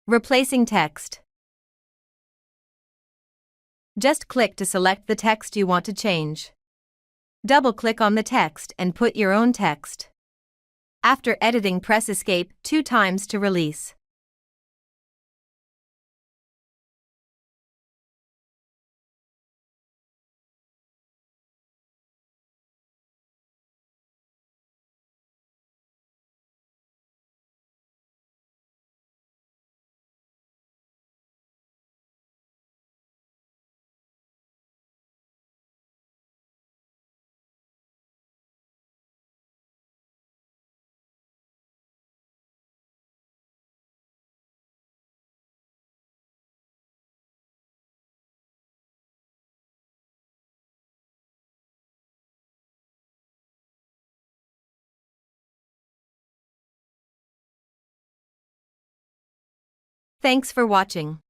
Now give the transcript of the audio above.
Replacing text. Just click to select the text you want to change. Double-click on the text and put your own text. After editing, press Escape 2 times to release. Thanks for watching.